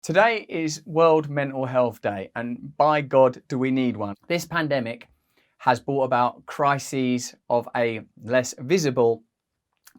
Today is World Mental Health Day, and by God, do we need one. This pandemic has brought about crises of a less visible,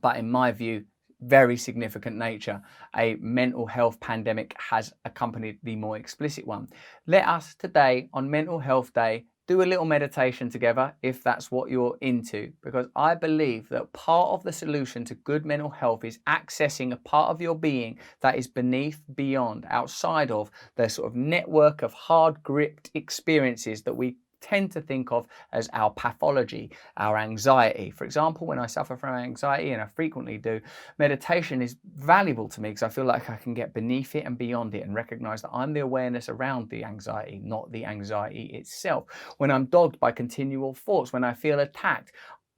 but in my view, very significant nature. A mental health pandemic has accompanied the more explicit one. Let us today, on Mental Health Day, do a little meditation together if that's what you're into, because I believe that part of the solution to good mental health is accessing a part of your being that is beneath, beyond, outside of the sort of network of hard gripped experiences that we tend to think of as our pathology, our anxiety. For example, when I suffer from anxiety, and I frequently do, meditation is valuable to me because I feel like I can get beneath it and beyond it and recognize that I'm the awareness around the anxiety, not the anxiety itself. When I'm dogged by continual thoughts, when I feel attacked,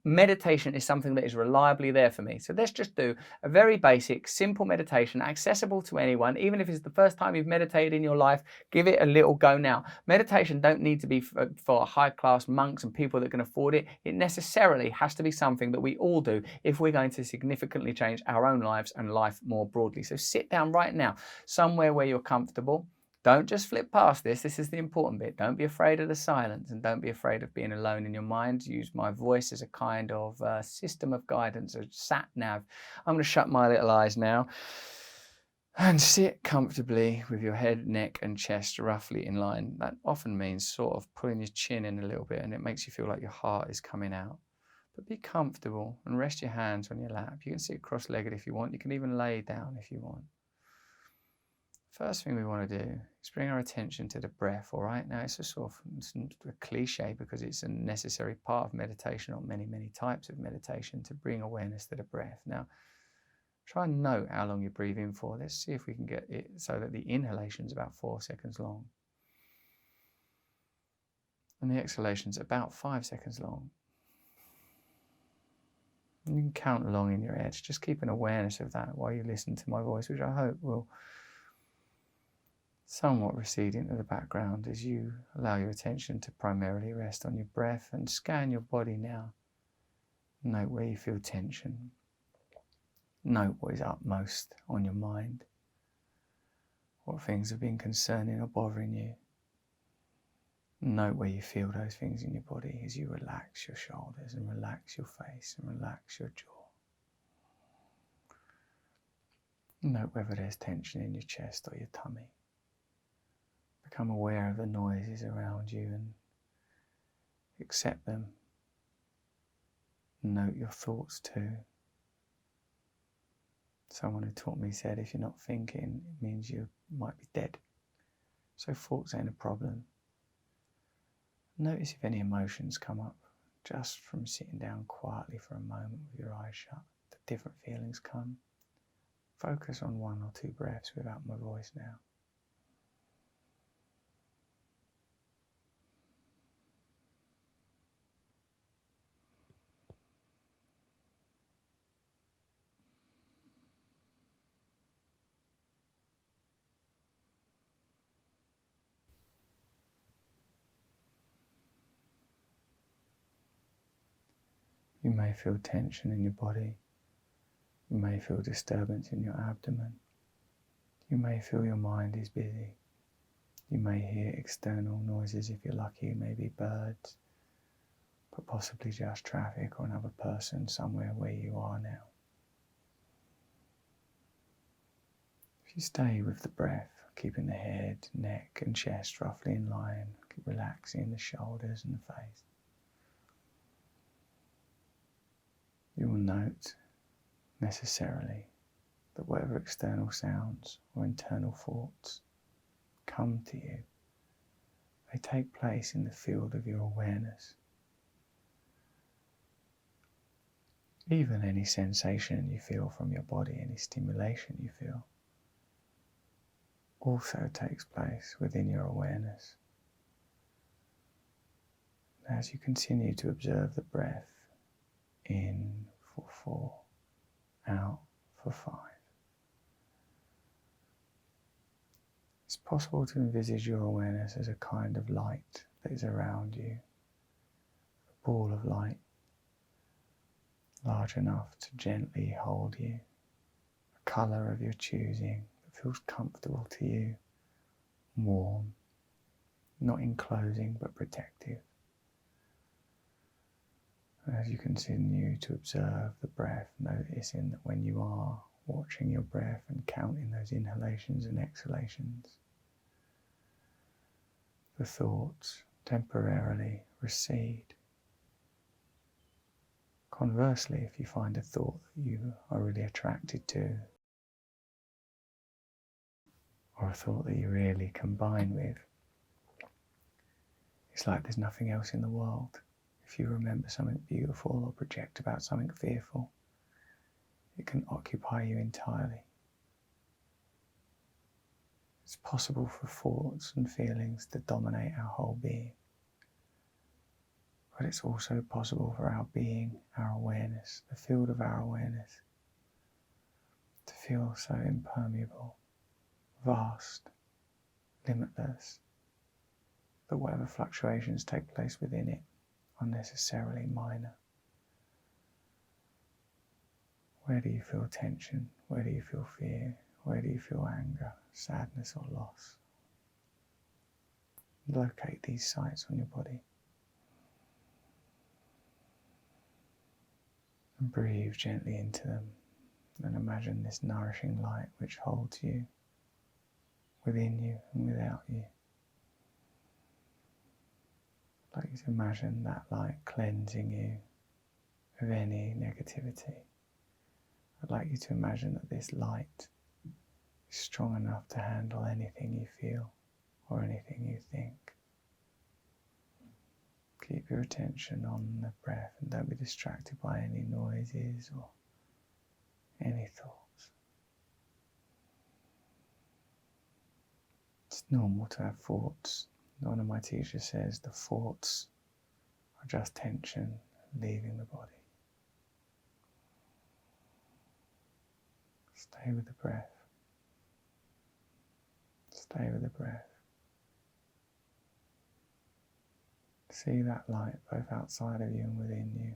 meditation is something that is reliably there for me. So let's just do a very basic, simple meditation, accessible to anyone. Even if it's the first time you've meditated in your life, give it a little go now. Meditation don't need to be for high-class monks and people that can afford it. It necessarily has to be something that we all do if we're going to significantly change our own lives and life more broadly. So sit down right now, somewhere where you're comfortable. Don't just flip past this. This is the important bit. Don't be afraid of the silence, and don't be afraid of being alone in your mind. Use my voice as a kind of system of guidance, a sat nav. I'm going to shut my little eyes now and sit comfortably with your head, neck and chest roughly in line. That often means sort of pulling your chin in a little bit, and it makes you feel like your heart is coming out. But be comfortable and rest your hands on your lap. You can sit cross-legged if you want. You can even lay down if you want. First thing we want to do is bring our attention to the breath, all right? Now, it's a cliche because it's a necessary part of meditation, or many, many types of meditation, to bring awareness to the breath. Now, try and note how long you breathe in for. Let's see if we can get it so that the inhalation is about 4 seconds long. And the exhalation is about 5 seconds long. And you can count along in your head. Just keep an awareness of that while you listen to my voice, which I hope will somewhat recede into the background as you allow your attention to primarily rest on your breath and scan your body now. Note where you feel tension. Note what is upmost on your mind. What things have been concerning or bothering you. Note where you feel those things in your body as you relax your shoulders and relax your face and relax your jaw. Note whether there's tension in your chest or your tummy. Become aware of the noises around you and accept them. Note your thoughts too. Someone who taught me said if you're not thinking, it means you might be dead. So thoughts ain't a problem. Notice if any emotions come up just from sitting down quietly for a moment with your eyes shut. The different feelings come. Focus on 1 or 2 breaths without my voice now. You may feel tension in your body. You may feel disturbance in your abdomen. You may feel your mind is busy. You may hear external noises if you're lucky, maybe birds, but possibly just traffic or another person somewhere where you are now. If you stay with the breath, keeping the head, neck and chest roughly in line, keep relaxing the shoulders and the face. You will note necessarily that whatever external sounds or internal thoughts come to you, they take place in the field of your awareness. Even any sensation you feel from your body, any stimulation you feel, also takes place within your awareness. As you continue to observe the breath, in for 4, out for 5. It's possible to envisage your awareness as a kind of light that is around you, a ball of light, large enough to gently hold you, a colour of your choosing that feels comfortable to you, warm, not enclosing but protective. As you continue to observe the breath, noticing that when you are watching your breath and counting those inhalations and exhalations, the thoughts temporarily recede. Conversely, if you find a thought that you are really attracted to, or a thought that you really combine with, it's like there's nothing else in the world. If you remember something beautiful or project about something fearful, it can occupy you entirely. It's possible for thoughts and feelings to dominate our whole being, but it's also possible for our being, our awareness, the field of our awareness, to feel so impermeable, vast, limitless, that whatever fluctuations take place within it are necessarily minor. Where do you feel tension? Where do you feel fear? Where do you feel anger, sadness or loss? Locate these sites on your body. And breathe gently into them, and imagine this nourishing light which holds you within you and without you. I'd like you to imagine that light cleansing you of any negativity. I'd like you to imagine that this light is strong enough to handle anything you feel or anything you think. Keep your attention on the breath and don't be distracted by any noises or any thoughts. It's normal to have thoughts. One of my teachers says the thoughts are just tension leaving the body. Stay with the breath. Stay with the breath. See that light both outside of you and within you.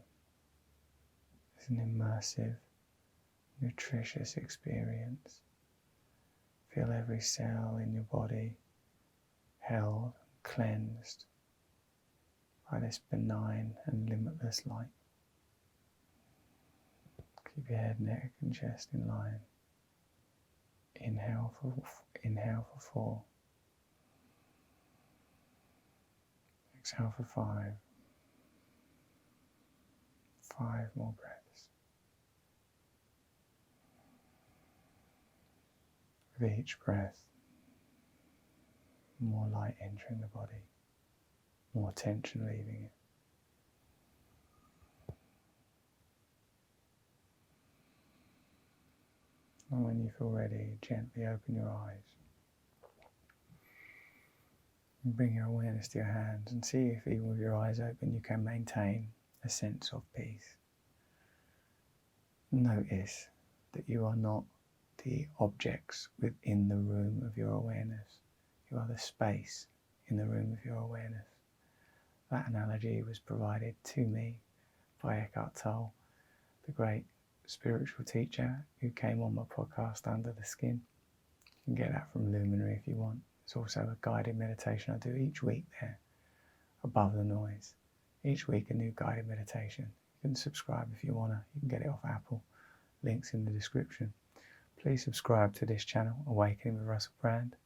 It's an immersive, nutritious experience. Feel every cell in your body held, cleansed by this benign and limitless light. Keep your head, neck and chest in line. Inhale for 4. Exhale for 5. 5 more breaths. With each breath, more light entering the body, more tension leaving it. And when you feel ready, gently open your eyes. And bring your awareness to your hands and see if even with your eyes open you can maintain a sense of peace. Notice that you are not the objects within the room of your awareness. You are the space in the room of your awareness. That analogy was provided to me by Eckhart Tolle, the great spiritual teacher who came on my podcast, Under the Skin. You can get that from Luminary if you want. It's also a guided meditation I do each week there, Above the Noise. Each week a new guided meditation. You can subscribe if you want to. You can get it off Apple. Links in the description. Please subscribe to this channel, Awakening with Russell Brand,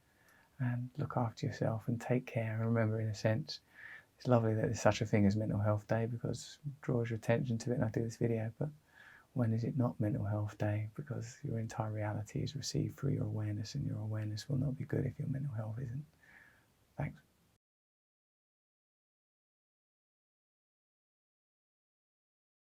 and look after yourself and take care. And remember, in a sense, it's lovely that there's such a thing as Mental Health Day because it draws your attention to it and I do this video, but when is it not Mental Health Day? Because your entire reality is received through your awareness, and your awareness will not be good if your mental health isn't.